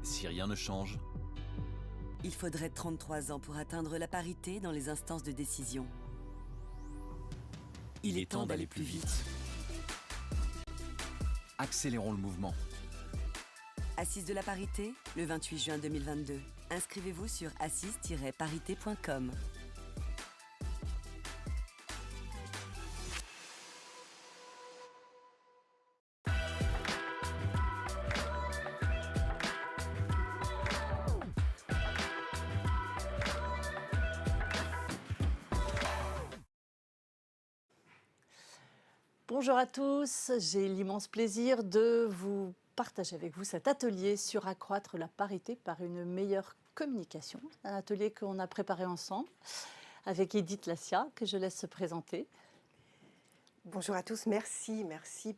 si rien ne change? Il faudrait 33 ans pour atteindre la parité dans les instances de décision. Il est temps d'aller plus vite. Accélérons le mouvement. Assises de la parité, le 28 juin 2022. Inscrivez-vous sur assise-parité.com. Bonjour à tous, j'ai l'immense plaisir de vous partager avec vous cet atelier sur accroître la parité par une meilleure communication. Un atelier qu'on a préparé ensemble avec Edith Lassia, que je laisse se présenter. Bonjour à tous, merci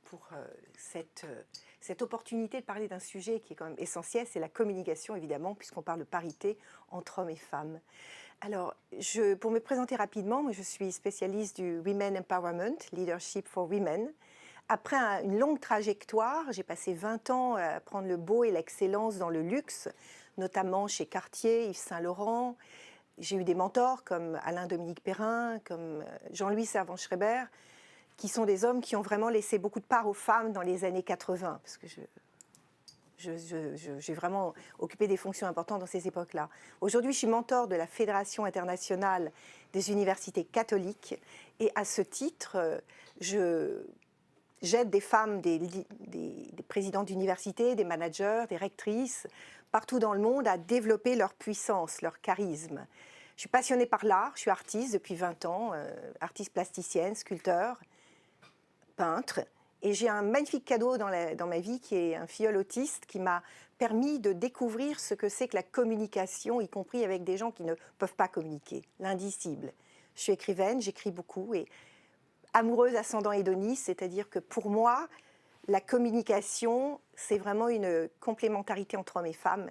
pour cette opportunité de parler d'un sujet qui est quand même essentiel, c'est la communication évidemment, puisqu'on parle de parité entre hommes et femmes. Alors, pour me présenter rapidement, moi, je suis spécialiste du Women Empowerment, Leadership for Women. Après une longue trajectoire, j'ai passé 20 ans à prendre le beau et l'excellence dans le luxe, notamment chez Cartier, Yves Saint Laurent. J'ai eu des mentors comme Alain-Dominique Perrin, comme Jean-Louis Servan-Schreiber, qui sont des hommes qui ont vraiment laissé beaucoup de part aux femmes dans les années 80, parce que j'ai vraiment occupé des fonctions importantes dans ces époques-là. Aujourd'hui, je suis mentor de la Fédération internationale des universités catholiques et à ce titre, j'aide des femmes, des présidents d'universités, des managers, des rectrices, partout dans le monde à développer leur puissance, leur charisme. Je suis passionnée par l'art, je suis artiste depuis 20 ans, artiste plasticienne, sculpteur, peintre. Et j'ai un magnifique cadeau dans ma vie qui est un filleul autiste qui m'a permis de découvrir ce que c'est que la communication, y compris avec des gens qui ne peuvent pas communiquer, l'indicible. Je suis écrivaine, j'écris beaucoup et amoureuse ascendant hédoniste, c'est-à-dire que pour moi, la communication, c'est vraiment une complémentarité entre hommes et femmes.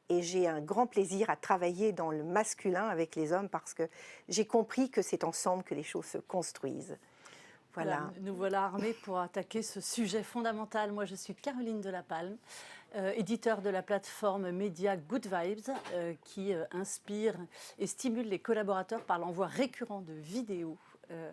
Et j'ai un grand plaisir à travailler dans le masculin avec les hommes parce que j'ai compris que c'est ensemble que les choses se construisent. Voilà. Nous voilà armés pour attaquer ce sujet fondamental. Moi, je suis Caroline Delapalme, éditeur de la plateforme média Good Vibes, qui inspire et stimule les collaborateurs par l'envoi récurrent de vidéos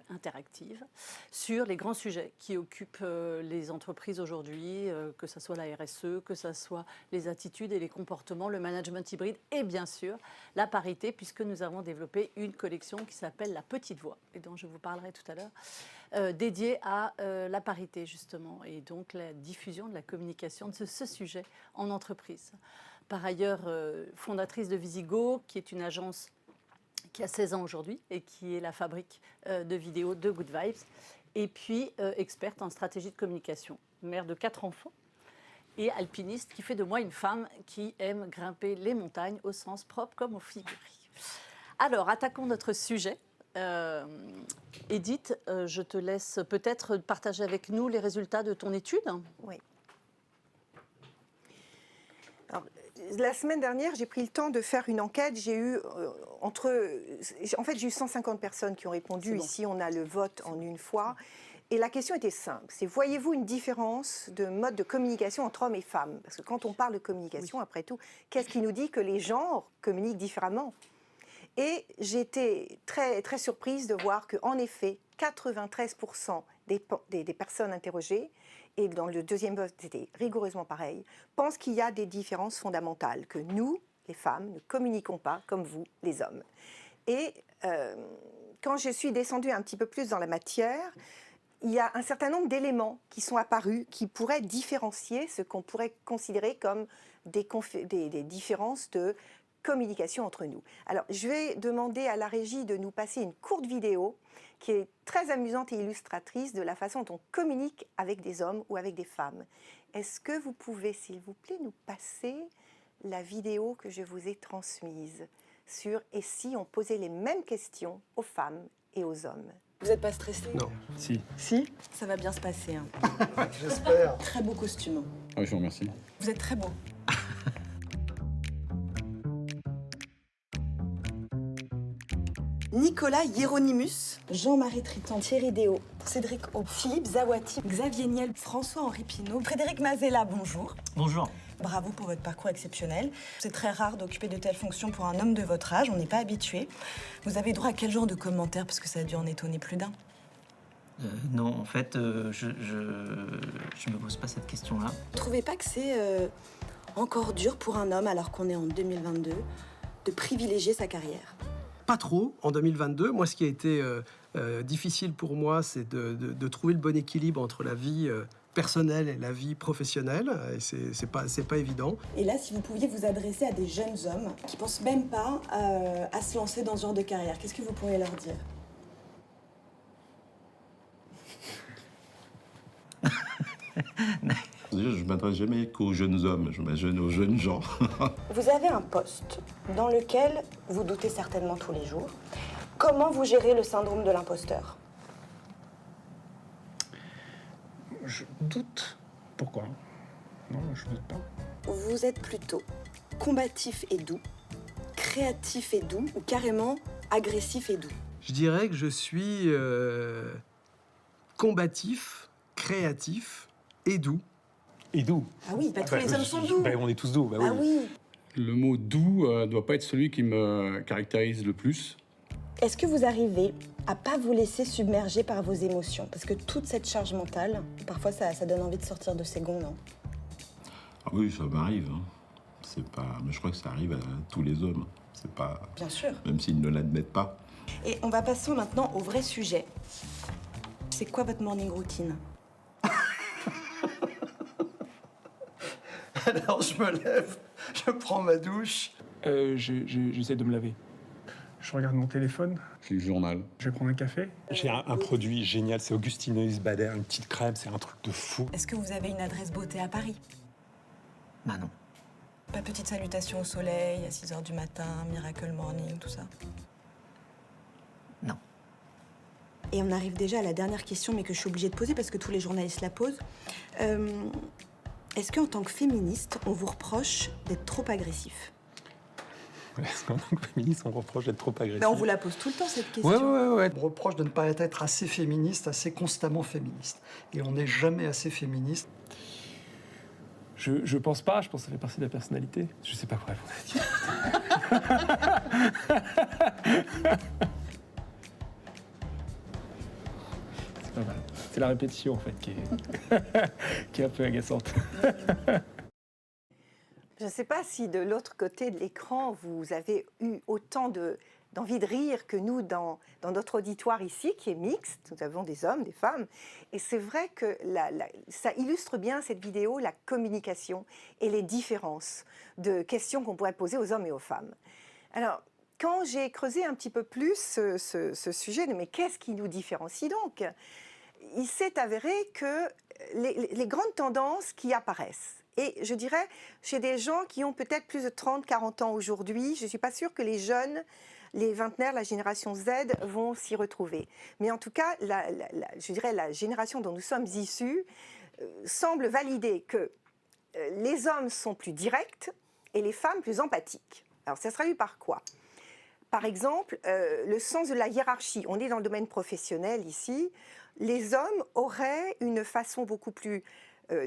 interactives sur les grands sujets qui occupent les entreprises aujourd'hui, que ce soit la RSE, que ce soit les attitudes et les comportements, le management hybride et bien sûr la parité, puisque nous avons développé une collection qui s'appelle La Petite Voix et dont je vous parlerai tout à l'heure, dédiée à la parité justement et donc la diffusion de la communication de ce sujet en entreprise. Par ailleurs, fondatrice de Visigo, qui est une agence qui a 16 ans aujourd'hui et qui est la fabrique de vidéos de Good Vibes. Et puis, experte en stratégie de communication, mère de 4 enfants et alpiniste qui fait de moi une femme qui aime grimper les montagnes au sens propre comme au figuré. Alors, attaquons notre sujet. Edith, je te laisse peut-être partager avec nous les résultats de ton étude. Oui. Alors, la semaine dernière, j'ai pris le temps de faire une enquête. J'ai eu j'ai eu 150 personnes qui ont répondu. Bon. Ici, on a le vote en une fois. Et la question était simple. C'est voyez-vous une différence de mode de communication entre hommes et femmes? Parce que quand on parle de communication, après tout, qu'est-ce qui nous dit que les genres communiquent différemment? Et j'étais très, très surprise de voir qu'en effet, 93% des personnes interrogées, et dans le deuxième vote, c'était rigoureusement pareil, pensent qu'il y a des différences fondamentales, que nous, les femmes, ne communiquons pas comme vous, les hommes. Et quand je suis descendue un petit peu plus dans la matière, il y a un certain nombre d'éléments qui sont apparus qui pourraient différencier ce qu'on pourrait considérer comme des différences de communication entre nous. Alors, je vais demander à la régie de nous passer une courte vidéo qui est très amusante et illustratrice de la façon dont on communique avec des hommes ou avec des femmes. Est-ce que vous pouvez, s'il vous plaît, nous passer la vidéo que je vous ai transmise sur « Et si on posait les mêmes questions aux femmes et aux hommes ?» Vous n'êtes pas stressé? Non. Si. Si? Ça va bien se passer. Hein. J'espère. Très beau costume. Ah oui, je vous remercie. Vous êtes très beau. Nicolas Hieronymus, Jean-Marie Triton, Thierry Déo, Cédric O, Philippe Zawati, Xavier Niel, François-Henri Pinault, Frédéric Mazella, bonjour. Bonjour. Bravo pour votre parcours exceptionnel. C'est très rare d'occuper de telles fonctions pour un homme de votre âge, on n'est pas habitué. Vous avez droit à quel genre de commentaires, parce que ça a dû en étonner plus d'un? Non, en fait, je me pose pas cette question-là. Vous trouvez pas que c'est encore dur pour un homme, alors qu'on est en 2022, de privilégier sa carrière? Pas trop en 2022. Moi, ce qui a été difficile pour moi, c'est de trouver le bon équilibre entre la vie personnelle et la vie professionnelle. Et c'est pas évident. Et là, si vous pouviez vous adresser à des jeunes hommes qui pensent même pas à se lancer dans ce genre de carrière, qu'est-ce que vous pourriez leur dire? Je ne m'adresse jamais qu'aux jeunes hommes, je m'adresse aux jeunes gens. Vous avez un poste dans lequel vous doutez certainement tous les jours. Comment vous gérez le syndrome de l'imposteur? Je doute. Pourquoi? Non, je doute pas. Vous êtes plutôt combatif et doux, créatif et doux, ou carrément agressif et doux? Je dirais que je suis combatif, créatif et doux. Et doux. Ah oui, pas tous les hommes sont doux. On est tous doux, bah Ah oui. Le mot doux ne doit pas être celui qui me caractérise le plus. Est-ce que vous arrivez à pas vous laisser submerger par vos émotions? Parce que toute cette charge mentale, parfois ça donne envie de sortir de ses gonds, non? Ah oui, ça m'arrive. Hein. C'est pas... Mais je crois que ça arrive à tous les hommes. C'est pas... Bien sûr. Même s'ils ne l'admettent pas. Et on va passer maintenant au vrai sujet. C'est quoi votre morning routine? Alors je me lève, je prends ma douche. J'essaie de me laver. Je regarde mon téléphone. C'est le journal. Je vais prendre un café. J'ai un produit génial, c'est Augustinus Bader, une petite crème, c'est un truc de fou. Est-ce que vous avez une adresse beauté à Paris? Bah non. Pas petite salutation au soleil à 6h du matin, Miracle Morning, tout ça? Non. Et on arrive déjà à la dernière question, mais que je suis obligée de poser parce que tous les journalistes la posent. Est-ce qu'en tant que féministe, on vous reproche d'être trop agressif? Est-ce qu'en tant que féministe, on reproche d'être trop agressif? Ben, on vous la pose tout le temps, cette question. Ouais. On me reproche de ne pas être assez féministe, assez constamment féministe. Et on n'est jamais assez féministe. Je pense pas, je pense que ça fait partie de la personnalité. Je sais pas quoi répondre. C'est pas mal. C'est la répétition, en fait, qui est un peu agaçante. Je ne sais pas si de l'autre côté de l'écran, vous avez eu autant d'envie de rire que nous dans notre auditoire ici, qui est mixte. Nous avons des hommes, des femmes. Et c'est vrai que ça illustre bien, cette vidéo, la communication et les différences de questions qu'on pourrait poser aux hommes et aux femmes. Alors, quand j'ai creusé un petit peu plus ce sujet de « mais qu'est-ce qui nous différencie donc ?» il s'est avéré que les grandes tendances qui apparaissent, et je dirais, chez des gens qui ont peut-être plus de 30, 40 ans aujourd'hui, je ne suis pas sûre que les jeunes, les vingtenaires, la génération Z vont s'y retrouver. Mais en tout cas, je dirais la génération dont nous sommes issus semble valider que les hommes sont plus directs et les femmes plus empathiques. Alors ça se traduit par quoi? Par exemple, le sens de la hiérarchie. On est dans le domaine professionnel ici. Les hommes auraient une façon beaucoup plus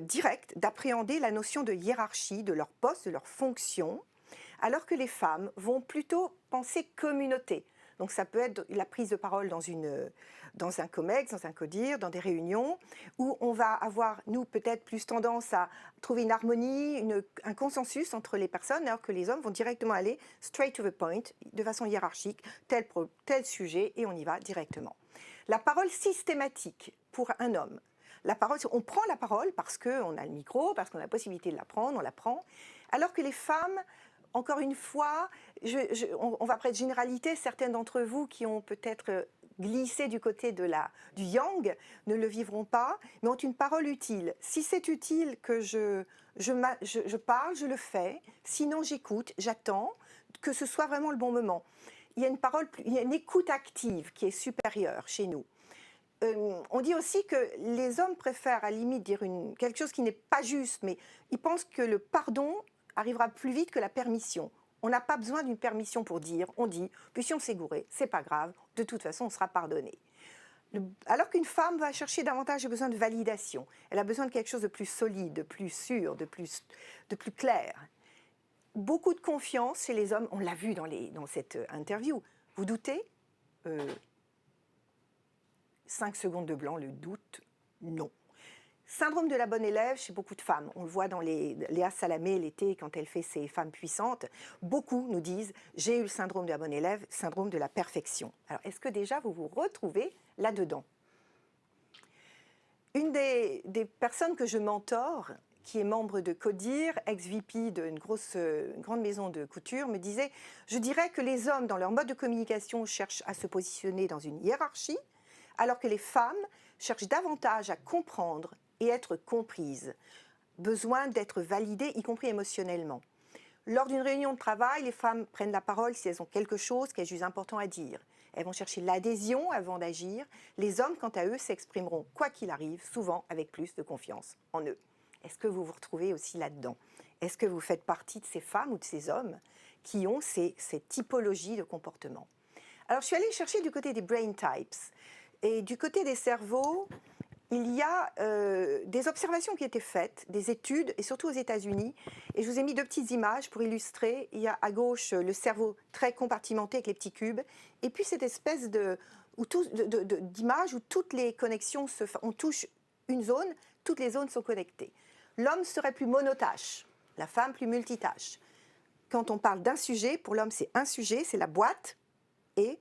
directe d'appréhender la notion de hiérarchie, de leur poste, de leur fonction, alors que les femmes vont plutôt penser communauté. Donc ça peut être la prise de parole dans un comex, dans un codir, dans des réunions, où on va avoir, nous, peut-être plus tendance à trouver une harmonie, un consensus entre les personnes, alors que les hommes vont directement aller straight to the point, de façon hiérarchique, tel sujet, et on y va directement. La parole systématique pour un homme. On prend la parole parce qu'on a le micro, parce qu'on a la possibilité de la prendre, on la prend. Alors que les femmes, encore une fois, on va prendre généralité, certaines d'entre vous qui ont peut-être glissé du côté du yang ne le vivront pas, mais ont une parole utile. Si c'est utile que je parle, je le fais. Sinon, j'écoute, j'attends que ce soit vraiment le bon moment. Il y a une écoute active qui est supérieure chez nous. On dit aussi que les hommes préfèrent à la limite dire quelque chose qui n'est pas juste, mais ils pensent que le pardon arrivera plus vite que la permission. On n'a pas besoin d'une permission pour dire, on dit, puis si on s'est gouré, c'est pas grave, de toute façon on sera pardonné. Alors qu'une femme va chercher davantage besoin de validation, elle a besoin de quelque chose de plus solide, de plus sûr, de plus clair. Beaucoup de confiance chez les hommes, on l'a vu dans cette interview. Vous doutez 5 secondes de blanc, le doute, non. Syndrome de la bonne élève chez beaucoup de femmes. On le voit dans Léa Salamé l'été, quand elle fait ses femmes puissantes. Beaucoup nous disent « j'ai eu le syndrome de la bonne élève, syndrome de la perfection ». Alors, est-ce que déjà vous vous retrouvez là-dedans? Une des personnes que je mentore, qui est membre de Codir, ex-VP d'une grande maison de couture, me disait « je dirais que les hommes, dans leur mode de communication, cherchent à se positionner dans une hiérarchie, alors que les femmes cherchent davantage à comprendre et être comprises. Besoin d'être validées, y compris émotionnellement. Lors d'une réunion de travail, les femmes prennent la parole si elles ont quelque chose qu'elles jugent important à dire. Elles vont chercher l'adhésion avant d'agir. Les hommes, quant à eux, s'exprimeront, quoi qu'il arrive, souvent avec plus de confiance en eux. Est-ce que vous vous retrouvez aussi là-dedans? Est-ce que vous faites partie de ces femmes ou de ces hommes qui ont ces typologies de comportement? Alors, je suis allée chercher du côté des brain types. Et du côté des cerveaux, il y a des observations qui étaient faites, des études, et surtout aux États-Unis. Et je vous ai mis 2 petites images pour illustrer. Il y a à gauche le cerveau très compartimenté avec les petits cubes. Et puis cette espèce d'image où toutes les connexions on touche une zone, toutes les zones sont connectées. L'homme serait plus monotâche, la femme plus multitâche. Quand on parle d'un sujet, pour l'homme c'est un sujet, c'est la boîte, et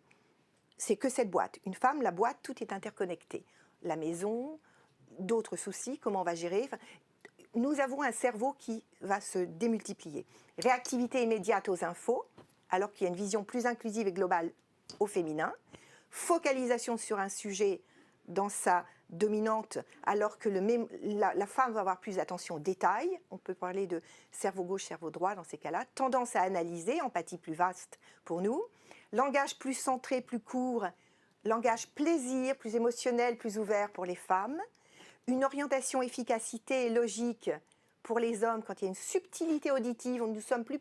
c'est que cette boîte. Une femme, la boîte, tout est interconnecté. La maison, d'autres soucis, comment on va gérer. Enfin, nous avons un cerveau qui va se démultiplier. Réactivité immédiate aux infos, alors qu'il y a une vision plus inclusive et globale au féminin. Focalisation sur un sujet dans sa dominante, alors que la femme va avoir plus d'attention aux détails. On peut parler de cerveau gauche, cerveau droit dans ces cas-là. Tendance à analyser, empathie plus vaste pour nous. Langage plus centré, plus court. Langage plaisir, plus émotionnel, plus ouvert pour les femmes. Une orientation efficacité et logique pour les hommes quand il y a une subtilité auditive, nous sommes plus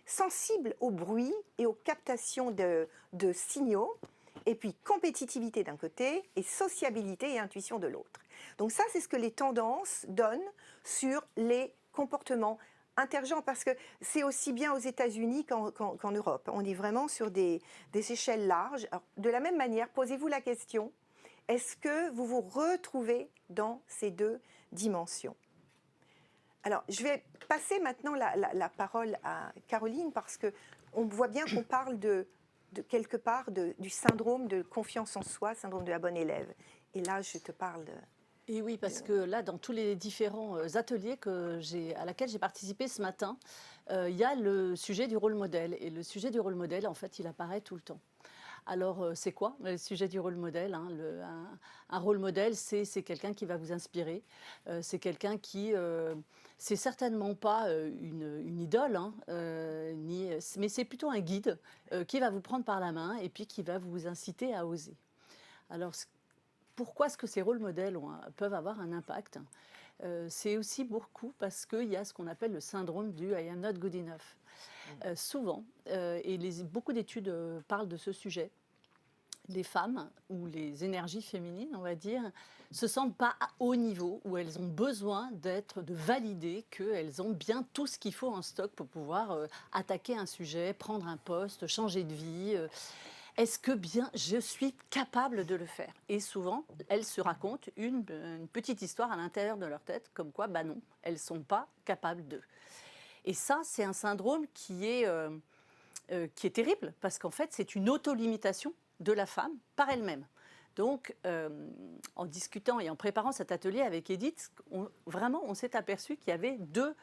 sensibles au bruit et aux captations de signaux. Et puis compétitivité d'un côté et sociabilité et intuition de l'autre. Donc ça, c'est ce que les tendances donnent sur les comportements intergenres, parce que c'est aussi bien aux États-Unis qu'en Europe. On est vraiment sur des échelles larges. Alors, de la même manière, posez-vous la question, est-ce que vous vous retrouvez dans ces 2 dimensions? Alors, je vais passer maintenant la parole à Caroline, parce qu'on voit bien qu'on parle de quelque part du syndrome de confiance en soi, syndrome de la bonne élève. Et là, je te parle de... Et oui, parce que là, dans tous les différents ateliers à laquelle j'ai participé ce matin, il y a le sujet du rôle modèle. Et le sujet du rôle modèle, en fait, il apparaît tout le temps. Alors, c'est quoi le sujet du rôle modèle, hein? Un rôle modèle, c'est quelqu'un qui va vous inspirer. C'est quelqu'un qui... c'est certainement pas une idole, hein, mais c'est plutôt un guide qui va vous prendre par la main et puis qui va vous inciter à oser. Alors, pourquoi est-ce que ces rôles modèles peuvent avoir un impact? C'est aussi beaucoup parce qu'il y a ce qu'on appelle le syndrome du « I am not good enough ». Souvent, et beaucoup d'études parlent de ce sujet, les femmes ou les énergies féminines, on va dire, se sentent pas au niveau où elles ont besoin de valider qu'elles ont bien tout ce qu'il faut en stock pour pouvoir attaquer un sujet, prendre un poste, changer de vie. Est-ce que bien je suis capable de le faire? Et souvent, elles se racontent une petite histoire à l'intérieur de leur tête, comme quoi, bah non, elles ne sont pas capables d'eux. Et ça, c'est un syndrome qui est terrible, parce qu'en fait, c'est une auto-limitation de la femme par elle-même. Donc, en discutant et en préparant cet atelier avec Edith, on s'est aperçu qu'il y avait 2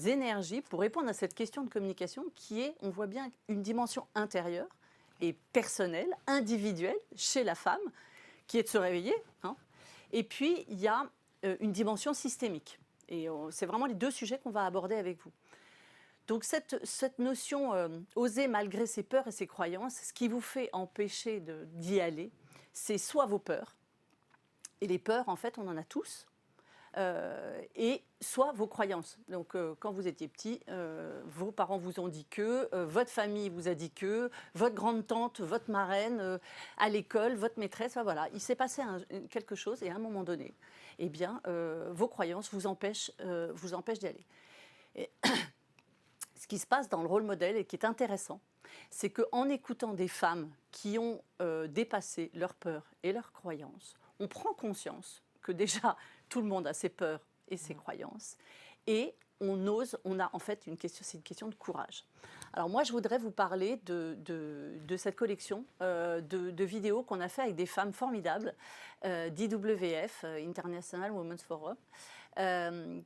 énergies pour répondre à cette question de communication qui est, on voit bien, une dimension intérieure et personnelle, individuelle, chez la femme, qui est de se réveiller. Hein. Et puis, il y a une dimension systémique. Et c'est vraiment les 2 sujets qu'on va aborder avec vous. Donc cette notion oser malgré ses peurs et ses croyances, ce qui vous fait empêcher d'y aller, c'est soit vos peurs, et les peurs, en fait, on en a tous, et soit vos croyances. Donc, quand vous étiez petit, vos parents vous ont dit que, votre famille vous a dit que, votre grande-tante, votre marraine, à l'école, votre maîtresse, voilà. Il s'est passé quelque chose et à un moment donné, eh bien, vos croyances vous empêchent d'y aller. Et ce qui se passe dans le rôle modèle et qui est intéressant, c'est qu'en écoutant des femmes qui ont dépassé leurs peurs et leurs croyances, on prend conscience que déjà, tout le monde a ses peurs et ses croyances. Et on ose, on a en fait c'est une question de courage. Alors moi, je voudrais vous parler de cette collection de vidéos qu'on a fait avec des femmes formidables, d'IWF, International Women's Forum,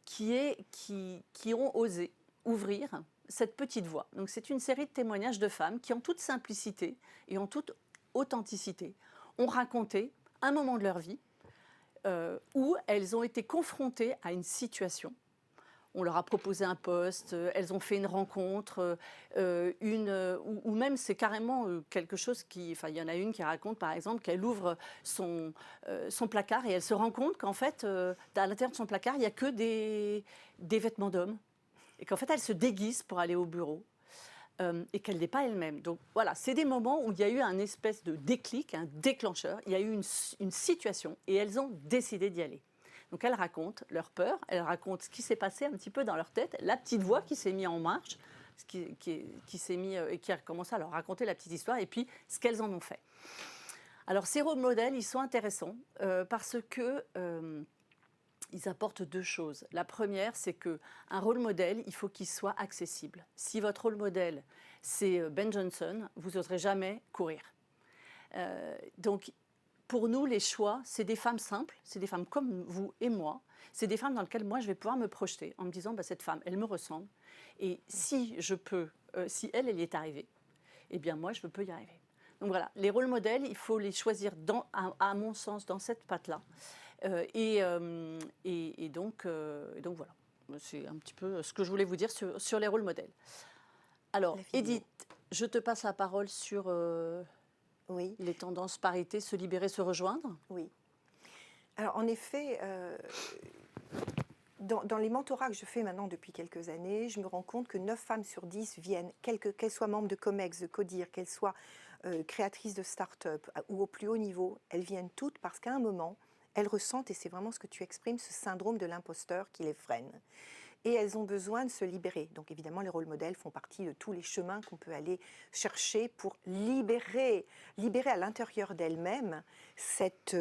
qui ont osé ouvrir cette petite voie. Donc c'est une série de témoignages de femmes qui, en toute simplicité et en toute authenticité, ont raconté un moment de leur vie où elles ont été confrontées à une situation. On leur a proposé un poste, elles ont fait une rencontre, ou même c'est carrément quelque chose qui... Enfin, il y en a une qui raconte, par exemple, qu'elle ouvre son placard et elle se rend compte qu'en fait, à l'intérieur de son placard, il n'y a que des vêtements d'hommes. Et qu'en fait, elle se déguise pour aller au bureau. Et qu'elle n'est pas elle-même. Donc voilà, c'est des moments où il y a eu un espèce de déclic, un déclencheur, il y a eu une situation et elles ont décidé d'y aller. Donc elles racontent leur peur, elles racontent ce qui s'est passé un petit peu dans leur tête, la petite voix qui s'est mise en marche, qui s'est mis et qui a commencé à leur raconter la petite histoire et puis ce qu'elles en ont fait. Alors ces rôles modèles, ils sont intéressants parce que ils apportent deux choses. La première, c'est qu'un rôle modèle, il faut qu'il soit accessible. Si votre rôle modèle, c'est Ben Johnson, vous n'oserez jamais courir. Donc, pour nous, les choix, c'est des femmes simples, c'est des femmes comme vous et moi, c'est des femmes dans lesquelles moi, je vais pouvoir me projeter en me disant, cette femme, elle me ressemble. Et si je peux, si elle y est arrivée, eh bien moi, je peux y arriver. Donc voilà, les rôles modèles, il faut les choisir, à mon sens, dans cette patte-là. Et donc voilà, c'est un petit peu ce que je voulais vous dire sur les rôles modèles. Alors, Edith, je te passe la parole sur les tendances parité, se libérer, se rejoindre. Oui. Alors, en effet, dans les mentorats que je fais maintenant depuis quelques années, je me rends compte que 9 femmes sur 10 viennent, qu'elles soient membres de COMEX, de CODIR, qu'elles soient créatrices de start-up ou au plus haut niveau, elles viennent toutes parce qu'à un moment, elles ressentent, et c'est vraiment ce que tu exprimes, ce syndrome de l'imposteur qui les freine. Et elles ont besoin de se libérer. Donc évidemment, les rôles modèles font partie de tous les chemins qu'on peut aller chercher pour libérer à l'intérieur d'elles-mêmes cette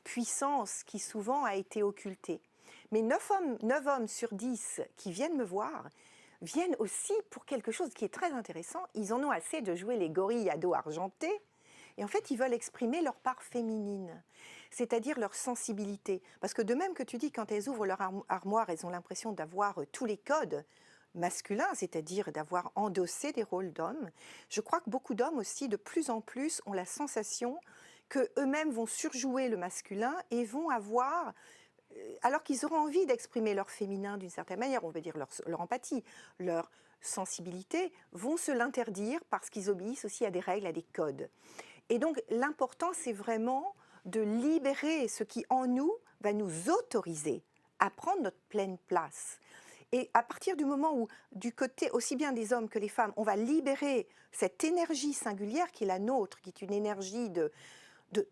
puissance qui souvent a été occultée. Mais 9 hommes sur 10 qui viennent me voir viennent aussi pour quelque chose qui est très intéressant. Ils en ont assez de jouer les gorilles à dos argenté. Et en fait, ils veulent exprimer leur part féminine, c'est-à-dire leur sensibilité. Parce que de même que tu dis, quand elles ouvrent leur armoire, elles ont l'impression d'avoir tous les codes masculins, c'est-à-dire d'avoir endossé des rôles d'hommes. Je crois que beaucoup d'hommes aussi, de plus en plus, ont la sensation qu'eux-mêmes vont surjouer le masculin et vont avoir... alors qu'ils auront envie d'exprimer leur féminin d'une certaine manière, on va dire leur empathie, leur sensibilité, vont se l'interdire parce qu'ils obéissent aussi à des règles, à des codes. Et donc, l'important, c'est vraiment de libérer ce qui, en nous, va nous autoriser à prendre notre pleine place. Et à partir du moment où, du côté aussi bien des hommes que les femmes, on va libérer cette énergie singulière qui est la nôtre, qui est une énergie de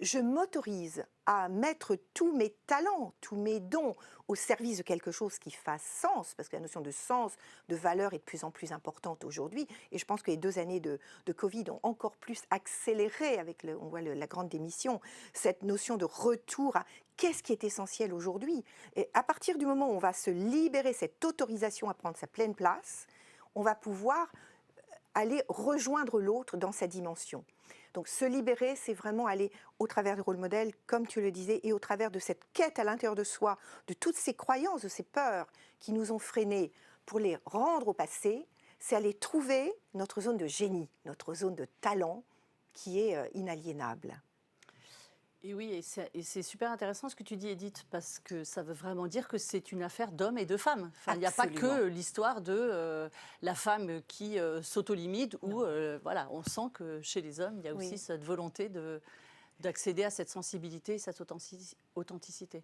je m'autorise à mettre tous mes talents, tous mes dons au service de quelque chose qui fasse sens, parce que la notion de sens, de valeur est de plus en plus importante aujourd'hui. Et je pense que les 2 années de Covid ont encore plus accéléré, avec on voit la grande démission, cette notion de retour à qu'est-ce qui est essentiel aujourd'hui. Et à partir du moment où on va se libérer cette autorisation à prendre sa pleine place, on va pouvoir aller rejoindre l'autre dans sa dimension. Donc se libérer, c'est vraiment aller au travers du rôle modèle, comme tu le disais, et au travers de cette quête à l'intérieur de soi, de toutes ces croyances, de ces peurs qui nous ont freinés, pour les rendre au passé, c'est aller trouver notre zone de génie, notre zone de talent qui est inaliénable. Et oui, et c'est super intéressant ce que tu dis, Edith, parce que ça veut vraiment dire que c'est une affaire d'hommes et de femmes. Enfin, il n'y a pas que l'histoire de la femme qui s'auto-limite, où voilà, on sent que chez les hommes, il y a aussi cette volonté d'accéder à cette sensibilité, cette authenticité.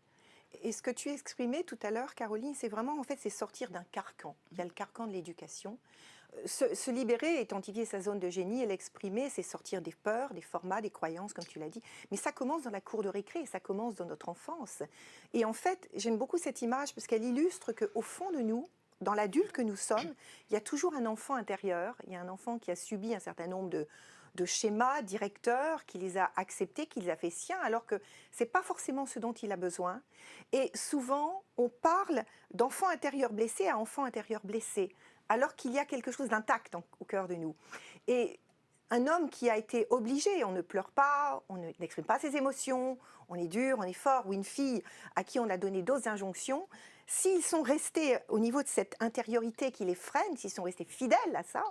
Et ce que tu exprimais tout à l'heure, Caroline, c'est vraiment, en fait, c'est sortir d'un carcan. Il y a le carcan de l'éducation. Se libérer, identifier sa zone de génie et l'exprimer, c'est sortir des peurs, des formats, des croyances, comme tu l'as dit. Mais ça commence dans la cour de récré, ça commence dans notre enfance. Et en fait, j'aime beaucoup cette image parce qu'elle illustre qu'au fond de nous, dans l'adulte que nous sommes, il y a toujours un enfant intérieur. Il y a un enfant qui a subi un certain nombre de schémas directeurs, qui les a acceptés, qui les a fait siens, alors que ce n'est pas forcément ce dont il a besoin. Et souvent, on parle d'enfant intérieur blessé à enfant intérieur blessé, alors qu'il y a quelque chose d'intact au cœur de nous. Et un homme qui a été obligé, on ne pleure pas, on n'exprime pas ses émotions, on est dur, on est fort, ou une fille à qui on a donné d'autres injonctions, s'ils sont restés au niveau de cette intériorité qui les freine, s'ils sont restés fidèles à ça,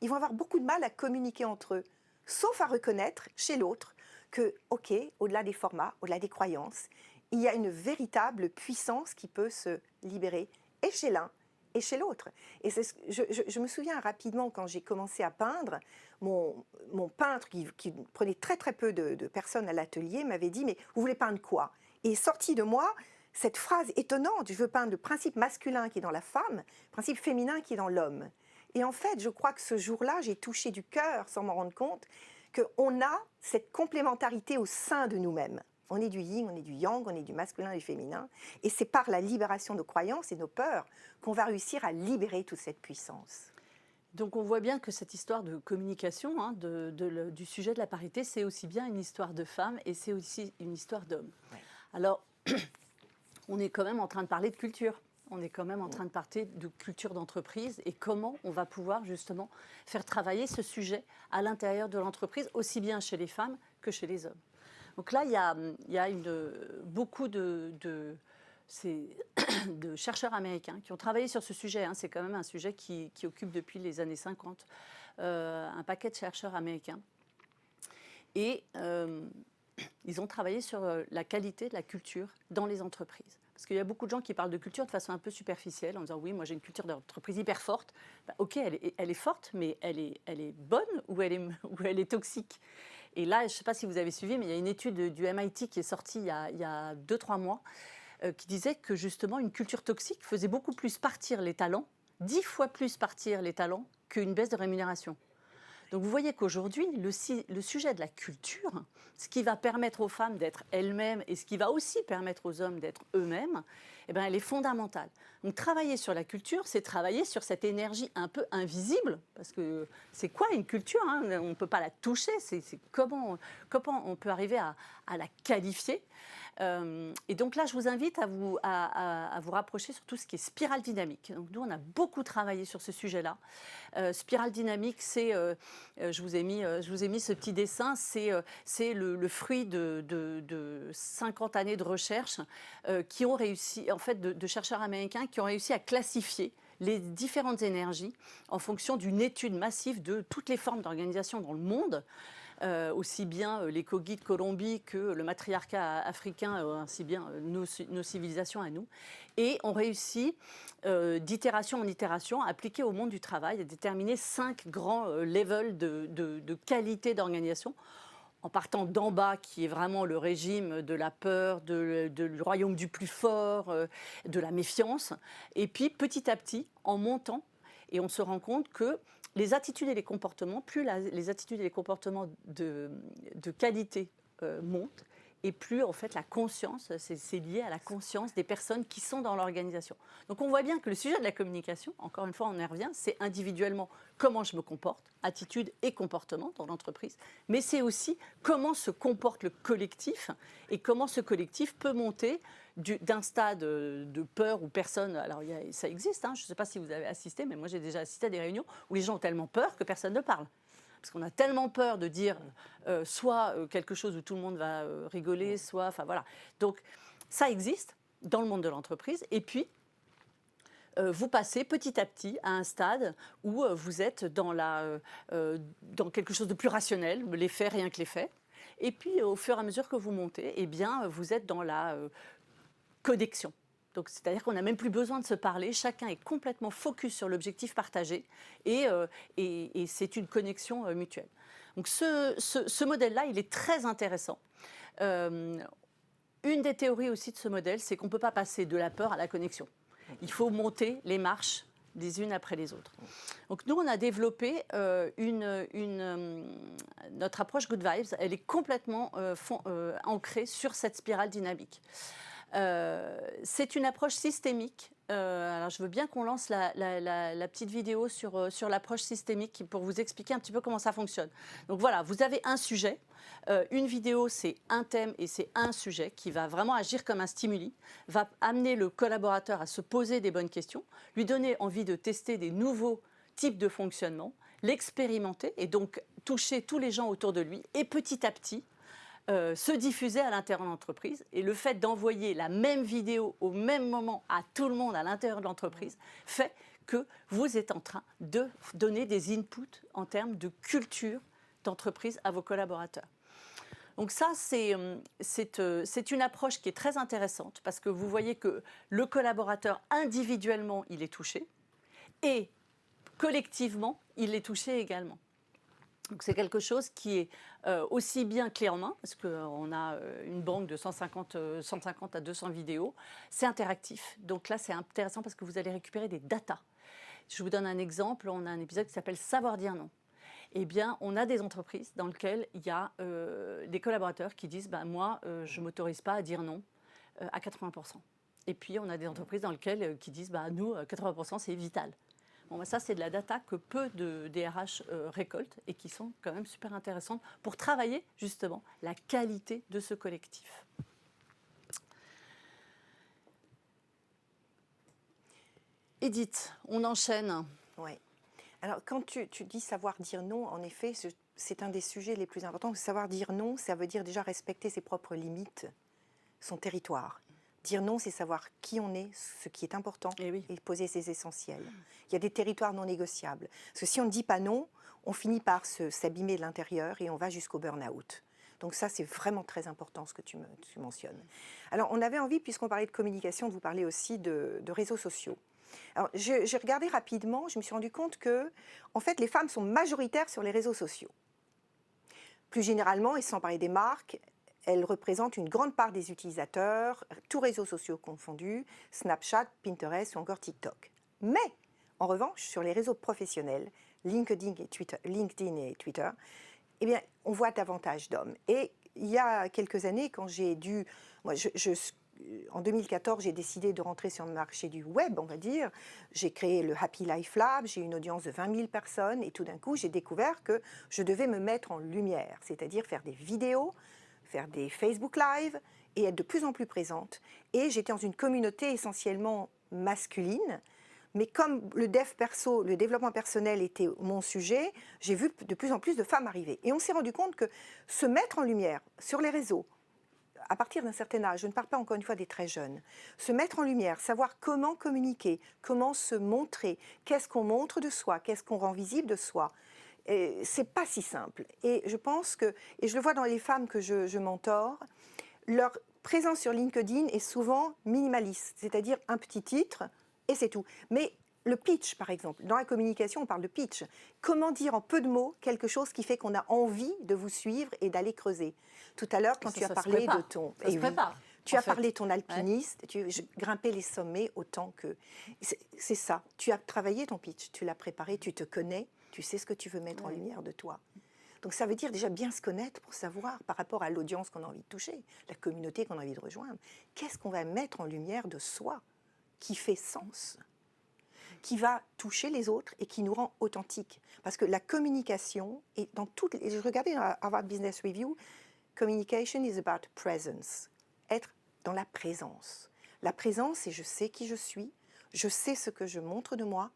ils vont avoir beaucoup de mal à communiquer entre eux, sauf à reconnaître chez l'autre que, ok, au-delà des formats, au-delà des croyances, il y a une véritable puissance qui peut se libérer, et chez l'un, et chez l'autre. Et je me souviens rapidement, quand j'ai commencé à peindre, mon peintre, qui prenait très très peu de personnes à l'atelier, m'avait dit « Mais vous voulez peindre quoi ?» Et est sorti de moi cette phrase étonnante « Je veux peindre le principe masculin qui est dans la femme, le principe féminin qui est dans l'homme. » Et en fait, je crois que ce jour-là, j'ai touché du cœur, sans m'en rendre compte, qu'on a cette complémentarité au sein de nous-mêmes. On est du yin, on est du yang, on est du masculin et du féminin. Et c'est par la libération de nos croyances et de nos peurs qu'on va réussir à libérer toute cette puissance. Donc on voit bien que cette histoire de communication, hein, du sujet de la parité, c'est aussi bien une histoire de femmes et c'est aussi une histoire d'hommes. Ouais. Alors, on est quand même en train de parler de culture. On est quand même en train de parler de culture d'entreprise et comment on va pouvoir justement faire travailler ce sujet à l'intérieur de l'entreprise, aussi bien chez les femmes que chez les hommes. Donc là, il y a beaucoup de chercheurs américains qui ont travaillé sur ce sujet. Hein. C'est quand même un sujet qui occupe depuis les années 50 un paquet de chercheurs américains. Et ils ont travaillé sur la qualité de la culture dans les entreprises. Parce qu'il y a beaucoup de gens qui parlent de culture de façon un peu superficielle, en disant « oui, moi j'ai une culture d'entreprise hyper forte ». Ben, ok, elle est forte, mais elle est bonne ou elle est toxique. Et là, je ne sais pas si vous avez suivi, mais il y a une étude du MIT qui est sortie il y a 2-3 mois qui disait que justement une culture toxique faisait beaucoup plus partir les talents, 10 fois plus partir les talents qu'une baisse de rémunération. Donc vous voyez qu'aujourd'hui, le sujet de la culture, ce qui va permettre aux femmes d'être elles-mêmes et ce qui va aussi permettre aux hommes d'être eux-mêmes, eh bien, elle est fondamentale. Donc travailler sur la culture, c'est travailler sur cette énergie un peu invisible, parce que c'est quoi une culture, hein? On ne peut pas la toucher, c'est comment on peut arriver à la qualifier. Et donc là, je vous invite à vous rapprocher sur tout ce qui est spirale dynamique. Donc nous, on a beaucoup travaillé sur ce sujet-là. Spirale dynamique, c'est, je vous ai mis ce petit dessin, c'est le fruit de 50 années de recherche qui ont réussi, en fait, de chercheurs américains qui ont réussi à classifier les différentes énergies en fonction d'une étude massive de toutes les formes d'organisation dans le monde. Aussi bien les Kogi de Colombie que le matriarcat africain, ainsi bien nos civilisations à nous. Et on réussit, d'itération en itération, à appliquer au monde du travail, à déterminer 5 grands levels de qualité d'organisation, en partant d'en bas, qui est vraiment le régime de la peur, du royaume du plus fort, de la méfiance, et puis petit à petit, en montant, et on se rend compte que les attitudes et les comportements, plus les attitudes et les comportements de qualité montent, et plus en fait la conscience, c'est lié à la conscience des personnes qui sont dans l'organisation. Donc on voit bien que le sujet de la communication, encore une fois on y revient, c'est individuellement comment je me comporte, attitude et comportement dans l'entreprise, mais c'est aussi comment se comporte le collectif et comment ce collectif peut monter d'un stade de peur où personne... Alors ça existe, hein, je ne sais pas si vous avez assisté, mais moi j'ai déjà assisté à des réunions où les gens ont tellement peur que personne ne parle. Parce qu'on a tellement peur de dire soit quelque chose où tout le monde va rigoler, soit... Enfin voilà. Donc ça existe dans le monde de l'entreprise. Et puis, vous passez petit à petit à un stade où vous êtes dans quelque chose de plus rationnel, les faits, rien que les faits. Et puis, au fur et à mesure que vous montez, eh bien, vous êtes dans la connexion. Donc, c'est-à-dire qu'on n'a même plus besoin de se parler, chacun est complètement focus sur l'objectif partagé et c'est une connexion mutuelle. Donc ce modèle-là, il est très intéressant. Une des théories aussi de ce modèle, c'est qu'on ne peut pas passer de la peur à la connexion. Il faut monter les marches les unes après les autres. Donc nous, on a développé notre approche Good Vibes. Elle est complètement ancrée sur cette spirale dynamique. C'est une approche systémique. Alors je veux bien qu'on lance la petite vidéo sur l'approche systémique pour vous expliquer un petit peu comment ça fonctionne. Donc voilà, vous avez un sujet. Une vidéo, c'est un thème et c'est un sujet qui va vraiment agir comme un stimuli, va amener le collaborateur à se poser des bonnes questions, lui donner envie de tester des nouveaux types de fonctionnement, l'expérimenter et donc toucher tous les gens autour de lui et petit à petit se diffuser à l'intérieur de l'entreprise. Et le fait d'envoyer la même vidéo au même moment à tout le monde à l'intérieur de l'entreprise fait que vous êtes en train de donner des inputs en termes de culture d'entreprise à vos collaborateurs. Donc ça, c'est une approche qui est très intéressante parce que vous voyez que le collaborateur, individuellement, il est touché et collectivement, il est touché également. Donc c'est quelque chose qui est aussi bien clé en main, parce qu'on a une banque de 150 à 200 vidéos. C'est interactif. Donc là, c'est intéressant parce que vous allez récupérer des datas. Je vous donne un exemple. On a un épisode qui s'appelle « Savoir dire non ». Eh bien, on a des entreprises dans lesquelles il y a des collaborateurs qui disent moi, je ne m'autorise pas à dire non à 80%. Et puis, on a des entreprises dans lesquelles qui disent nous, 80%, c'est vital. Bon, ça, c'est de la data que peu de DRH récoltent et qui sont quand même super intéressantes pour travailler justement la qualité de ce collectif. Edith, on enchaîne. Oui. Alors, quand tu dis savoir dire non, en effet, c'est un des sujets les plus importants. Savoir dire non, ça veut dire déjà respecter ses propres limites, son territoire. Dire non, c'est savoir qui on est, ce qui est important, et poser ses essentiels. Il y a des territoires non négociables. Parce que si on ne dit pas non, on finit par s'abîmer de l'intérieur et on va jusqu'au burn-out. Donc ça, c'est vraiment très important ce que tu mentionnes. Alors, on avait envie, puisqu'on parlait de communication, de vous parler aussi de réseaux sociaux. Alors, j'ai regardé rapidement, je me suis rendu compte que, en fait, les femmes sont majoritaires sur les réseaux sociaux. Plus généralement, et sans parler des marques, elles représentent une grande part des utilisateurs, tous réseaux sociaux confondus, Snapchat, Pinterest ou encore TikTok. Mais, en revanche, sur les réseaux professionnels, LinkedIn et Twitter, eh bien, on voit davantage d'hommes. Et il y a quelques années, quand j'ai dû... Moi, en 2014, j'ai décidé de rentrer sur le marché du web, on va dire. J'ai créé le Happy Life Lab, j'ai une audience de 20 000 personnes et tout d'un coup, j'ai découvert que je devais me mettre en lumière, c'est-à-dire faire des vidéos, faire des Facebook Live et être de plus en plus présente. Et j'étais dans une communauté essentiellement masculine, mais comme le développement personnel était mon sujet, j'ai vu de plus en plus de femmes arriver. Et on s'est rendu compte que se mettre en lumière sur les réseaux, à partir d'un certain âge, je ne parle pas encore une fois des très jeunes, se mettre en lumière, savoir comment communiquer, comment se montrer, qu'est-ce qu'on montre de soi, qu'est-ce qu'on rend visible de soi, c'est pas si simple. Et je pense que, et je le vois dans les femmes que je mentore, leur présence sur LinkedIn est souvent minimaliste, c'est-à-dire un petit titre et c'est tout. Mais le pitch, par exemple, dans la communication, on parle de pitch. Comment dire en peu de mots quelque chose qui fait qu'on a envie de vous suivre et d'aller creuser. Tout à l'heure, quand tu as parlé de ton... Tu as parlé de ton alpiniste, tu grimpais les sommets autant que... C'est ça, tu as travaillé ton pitch, tu l'as préparé, tu te connais, tu sais ce que tu veux mettre en lumière de toi. Donc ça veut dire déjà bien se connaître pour savoir, par rapport à l'audience qu'on a envie de toucher, la communauté qu'on a envie de rejoindre, qu'est-ce qu'on va mettre en lumière de soi qui fait sens, qui va toucher les autres et qui nous rend authentiques. Parce que la communication, et dans toutes les... Je regardais dans Harvard Business Review, communication is about presence. Être dans la présence. La présence, c'est je sais qui je suis, je sais ce que je montre de moi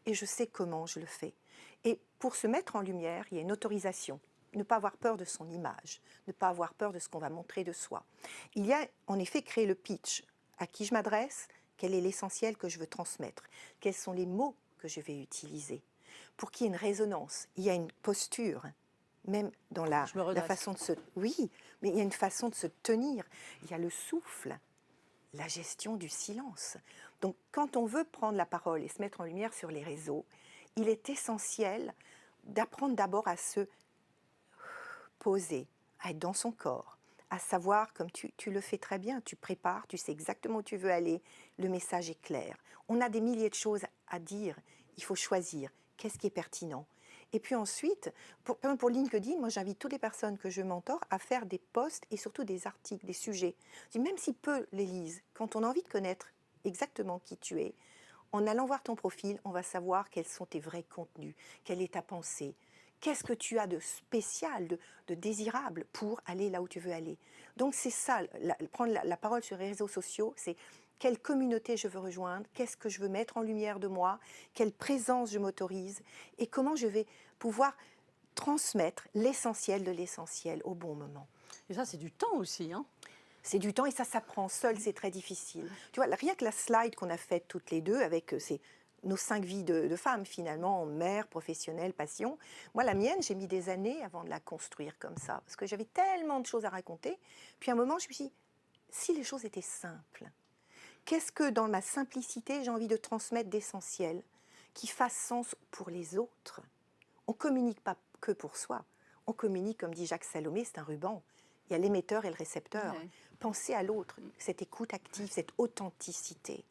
et je sais comment je le fais. Et pour se mettre en lumière, il y a une autorisation. Ne pas avoir peur de son image, ne pas avoir peur de ce qu'on va montrer de soi. Il y a en effet créé le pitch. À qui je m'adresse ? Quel est l'essentiel que je veux transmettre? Quels sont les mots que je vais utiliser? Pour qu'il y ait une résonance, il y a une posture, même dans la façon de se... Oui, mais il y a une façon de se tenir. Il y a le souffle, la gestion du silence. Donc, quand on veut prendre la parole et se mettre en lumière sur les réseaux, il est essentiel d'apprendre d'abord à se poser, à être dans son corps, à savoir, comme tu le fais très bien, tu prépares, tu sais exactement où tu veux aller, le message est clair. On a des milliers de choses à dire, il faut choisir qu'est-ce qui est pertinent. Et puis ensuite, par exemple pour LinkedIn, moi j'invite toutes les personnes que je mentor à faire des posts et surtout des articles, des sujets. Je dis, même si peu les lisent, quand on a envie de connaître exactement qui tu es, en allant voir ton profil, on va savoir quels sont tes vrais contenus, quelle est ta pensée, qu'est-ce que tu as de spécial, de désirable pour aller là où tu veux aller. Donc c'est ça, prendre la parole sur les réseaux sociaux, c'est quelle communauté je veux rejoindre, qu'est-ce que je veux mettre en lumière de moi, quelle présence je m'autorise et comment je vais pouvoir transmettre l'essentiel de l'essentiel au bon moment. Et ça, c'est du temps aussi, hein. C'est du temps et ça s'apprend. Seul, c'est très difficile. Tu vois, rien que la slide qu'on a faite toutes les deux avec nos 5 vies de femmes, finalement, mère, professionnelle, passion. Moi, la mienne, j'ai mis des années avant de la construire comme ça, parce que j'avais tellement de choses à raconter. Puis à un moment, je me suis dit, si les choses étaient simples, qu'est-ce que dans ma simplicité, j'ai envie de transmettre d'essentiel, qui fasse sens pour les autres? On ne communique pas que pour soi. On communique, comme dit Jacques Salomé, c'est un ruban. Il y a l'émetteur et le récepteur. Ouais. Pensez à l'autre, cette écoute active, cette authenticité.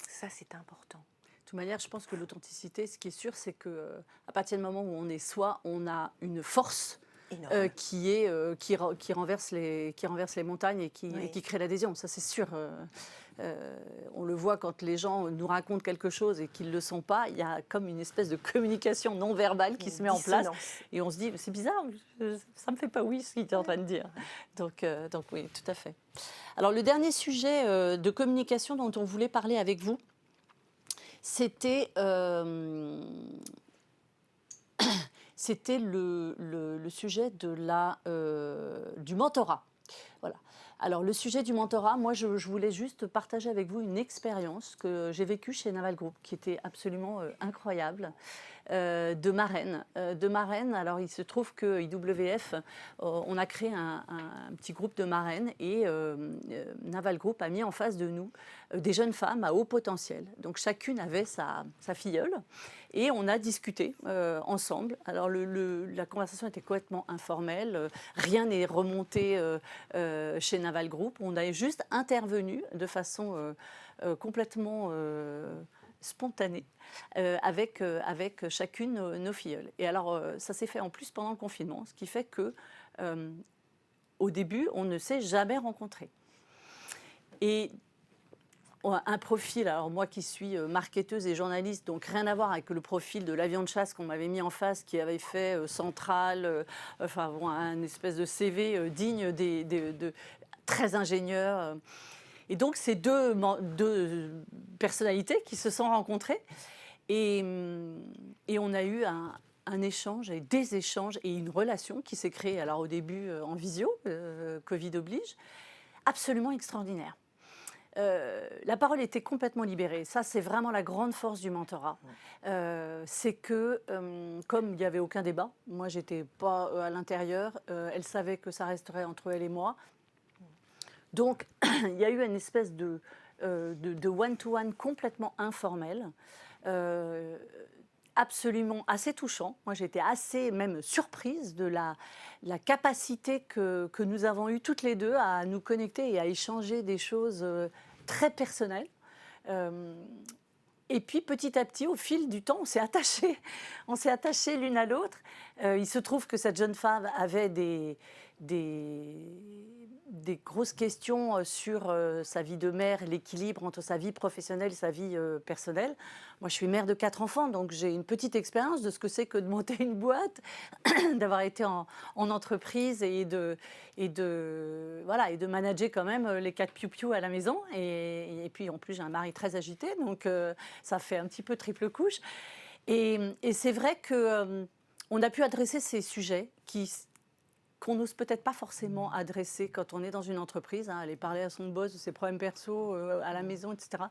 Ça, c'est important. De toute manière, je pense que l'authenticité, ce qui est sûr, c'est qu'à partir du moment où on est soi, on a une force qui renverse les montagnes et qui crée l'adhésion. Ça, c'est sûr. On le voit quand les gens nous racontent quelque chose et qu'ils ne le sont pas. Il y a comme une espèce de communication non verbale qui se met en place. Et on se dit, c'est bizarre, ça ne me fait pas oui ce qu'il est en train de dire. Donc oui, tout à fait. Alors, le dernier sujet de communication dont on voulait parler avec vous, c'était le sujet du mentorat. Voilà. Alors, le sujet du mentorat, moi, je voulais juste partager avec vous une expérience que j'ai vécue chez Naval Group, qui était absolument incroyable, de marraine. Alors, il se trouve que IWF, on a créé un petit groupe de marraines et Naval Group a mis en face de nous des jeunes femmes à haut potentiel. Donc, chacune avait sa filleule. Et on a discuté ensemble. Alors, la conversation était complètement informelle. Rien n'est remonté chez Naval Group. On a juste intervenu de façon complètement spontanée avec chacune nos filleules. Et alors, ça s'est fait en plus pendant le confinement, ce qui fait que au début, on ne s'est jamais rencontrés. Et un profil, alors moi qui suis marketeuse et journaliste, donc rien à voir avec le profil de l'avion de chasse qu'on m'avait mis en face, qui avait fait Centrale, un espèce de CV digne de très ingénieur. Et donc, ces deux personnalités qui se sont rencontrées et on a eu un échange et des échanges et une relation qui s'est créée, alors au début en visio, Covid oblige, absolument extraordinaire. La parole était complètement libérée. Ça, c'est vraiment la grande force du mentorat. C'est que, comme il n'y avait aucun débat, moi, je n'étais pas à l'intérieur, elle savait que ça resterait entre elle et moi. Donc, il y a eu une espèce de one-to-one complètement informel, absolument assez touchant. Moi, j'étais assez même surprise de la capacité que nous avons eue toutes les deux à nous connecter et à échanger des choses très personnelles. Et puis, petit à petit, au fil du temps, on s'est attachés l'une à l'autre. Il se trouve que cette jeune femme avait des grosses questions sur sa vie de mère, l'équilibre entre sa vie professionnelle et sa vie personnelle. Moi, je suis mère de 4 enfants, donc j'ai une petite expérience de ce que c'est que de monter une boîte, d'avoir été en entreprise et de manager quand même les 4 piou-piou à la maison. Et puis, en plus, j'ai un mari très agité, donc ça fait un petit peu triple couche. Et c'est vrai qu'on a pu adresser ces sujets qu'on n'ose peut-être pas forcément adresser quand on est dans une entreprise, aller parler à son boss de ses problèmes perso à la maison, etc.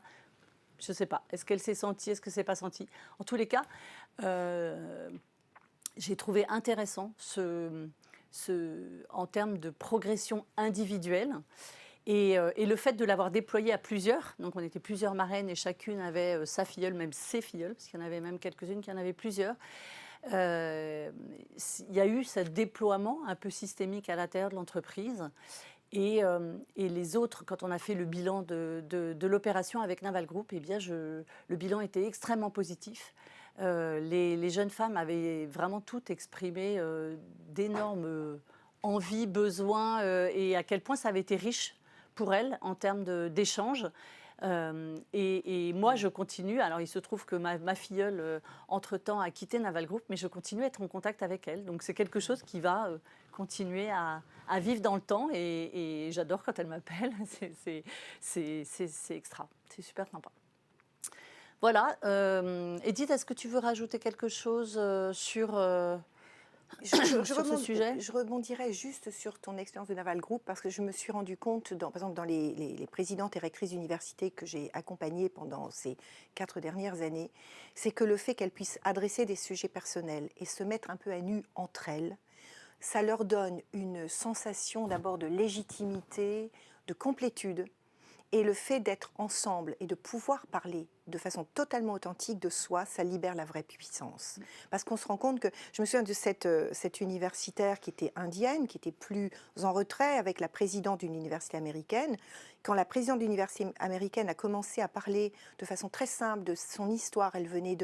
Je ne sais pas. Est-ce qu'elle s'est sentie? Est-ce que ce n'est pas senti? En tous les cas, j'ai trouvé intéressant en termes de progression individuelle et le fait de l'avoir déployé à plusieurs. Donc, on était plusieurs marraines et chacune avait sa filleule, même ses filleules, parce qu'il y en avait même quelques-unes qui en avaient plusieurs. il y a eu ce déploiement un peu systémique à l'intérieur de l'entreprise. Et les autres, quand on a fait le bilan de l'opération avec Naval Group, eh bien le bilan était extrêmement positif. Les jeunes femmes avaient vraiment toutes exprimé d'énormes envies, besoins, et à quel point ça avait été riche pour elles en termes d'échanges. Et moi, je continue. Alors, il se trouve que ma filleule, entre-temps, a quitté Naval Group, mais je continue à être en contact avec elle. Donc, c'est quelque chose qui va continuer à vivre dans le temps. Et j'adore quand elle m'appelle. C'est extra. C'est super sympa. Voilà. Edith, est-ce que tu veux rajouter quelque chose sur ce sujet? Je rebondirais juste sur ton expérience de Naval Group parce que je me suis rendu compte, par exemple, dans les présidentes et rectrices d'université que j'ai accompagnées pendant ces 4 dernières années, c'est que le fait qu'elles puissent adresser des sujets personnels et se mettre un peu à nu entre elles, ça leur donne une sensation d'abord de légitimité, de complétude. Et le fait d'être ensemble et de pouvoir parler de façon totalement authentique de soi, ça libère la vraie puissance. Parce qu'on se rend compte que, je me souviens de cette universitaire qui était indienne, qui était plus en retrait avec la présidente d'une université américaine. Quand la présidente d'une université américaine a commencé à parler de façon très simple de son histoire, elle venait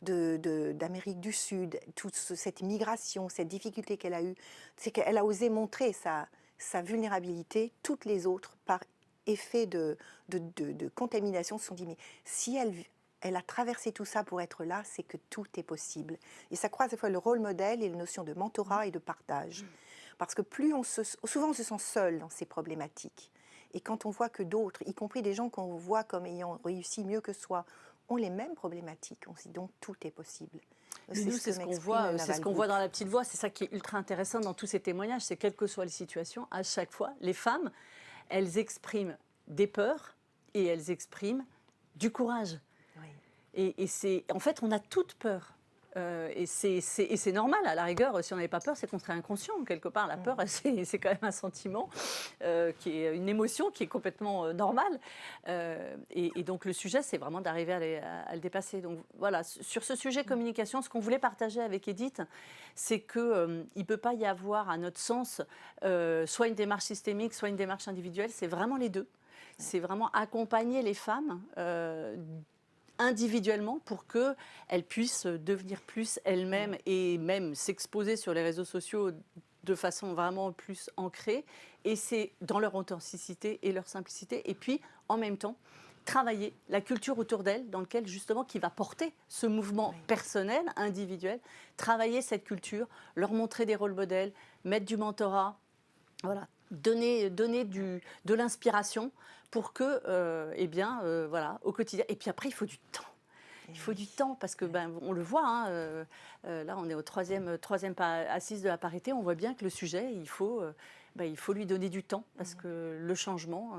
d'Amérique du Sud, toute cette migration, cette difficulté qu'elle a eue, c'est qu'elle a osé montrer sa vulnérabilité, toutes les autres, par effet de contamination, se sont dit, mais si elle a traversé tout ça pour être là, c'est que tout est possible. Et ça croise à la fois le rôle modèle et la notion de mentorat et de partage. Parce que souvent on se sent seul dans ces problématiques. Et quand on voit que d'autres, y compris des gens qu'on voit comme ayant réussi mieux que soi, ont les mêmes problématiques, on se dit donc tout est possible. Mais nous, c'est ce qu'on voit, dans La Petite Voix. C'est ça qui est ultra intéressant dans tous ces témoignages, c'est quelles que soient les situations, à chaque fois, les femmes, elles expriment des peurs et elles expriment du courage. Oui. Et c'est, en fait, on a toutes peur. Et c'est normal, à la rigueur, si on n'avait pas peur, c'est qu'on serait inconscient, quelque part. La peur, c'est quand même un sentiment, qui est une émotion qui est complètement normale. Et donc le sujet, c'est vraiment d'arriver à le dépasser. Donc voilà, sur ce sujet communication, ce qu'on voulait partager avec Edith, c'est qu'il ne peut pas y avoir, à notre sens, soit une démarche systémique, soit une démarche individuelle, c'est vraiment les deux. C'est vraiment accompagner les femmes individuellement pour qu'elles puissent devenir plus elles-mêmes et même s'exposer sur les réseaux sociaux de façon vraiment plus ancrée. Et c'est dans leur authenticité et leur simplicité. Et puis, en même temps, travailler la culture autour d'elles, dans lequel justement, qui va porter ce mouvement personnel, individuel, travailler cette culture, leur montrer des rôles modèles, mettre du mentorat, voilà, donner de l'inspiration pour que, voilà, au quotidien. Et puis après, il faut du temps. Il faut du temps parce que, on le voit, hein, là, on est au troisième assise de la parité. On voit bien que le sujet, il faut lui donner du temps parce que le changement,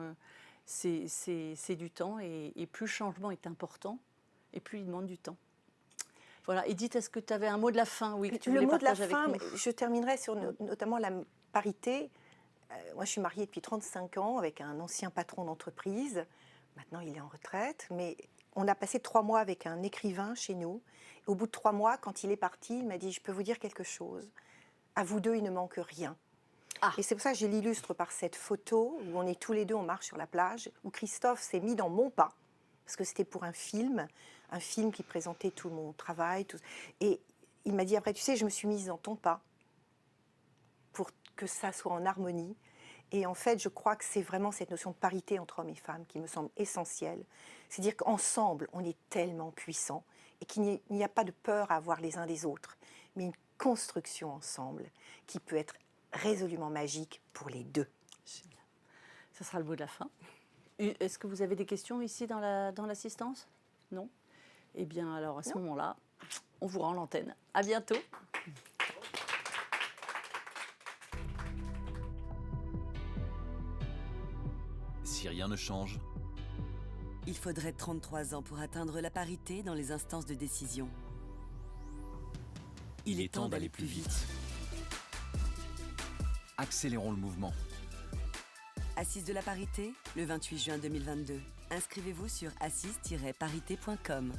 c'est du temps et plus le changement est important et plus il demande du temps. Voilà. Edith, est-ce que tu avais un mot de la fin? Oui, que tu voulais partager avec nous. Le mot de la fin, je terminerai sur notamment la parité. Moi, je suis mariée depuis 35 ans avec un ancien patron d'entreprise. Maintenant, il est en retraite. Mais on a passé 3 mois avec un écrivain chez nous. Et au bout de 3 mois, quand il est parti, il m'a dit « Je peux vous dire quelque chose. À vous deux, il ne manque rien. » Et c'est pour ça que je l'illustre par cette photo où on est tous les deux, on marche sur la plage, où Christophe s'est mis dans mon pas. Parce que c'était pour un film qui présentait tout mon travail. Et il m'a dit après, tu sais, je me suis mise dans ton pas pour que ça soit en harmonie. Et en fait, je crois que c'est vraiment cette notion de parité entre hommes et femmes qui me semble essentielle. C'est-à-dire qu'ensemble, on est tellement puissants et qu'il n'y a pas de peur à avoir les uns des autres, mais une construction ensemble qui peut être résolument magique pour les deux. Ça sera le mot de la fin. Est-ce que vous avez des questions ici dans l'assistance? Non? Eh bien, alors à ce moment-là, on vous rend l'antenne. À bientôt. Si rien ne change, il faudrait 33 ans pour atteindre la parité dans les instances de décision. il est temps d'aller plus vite. Accélérons le mouvement. Assise de la parité, le 28 juin 2022. Inscrivez-vous sur assise-parité.com.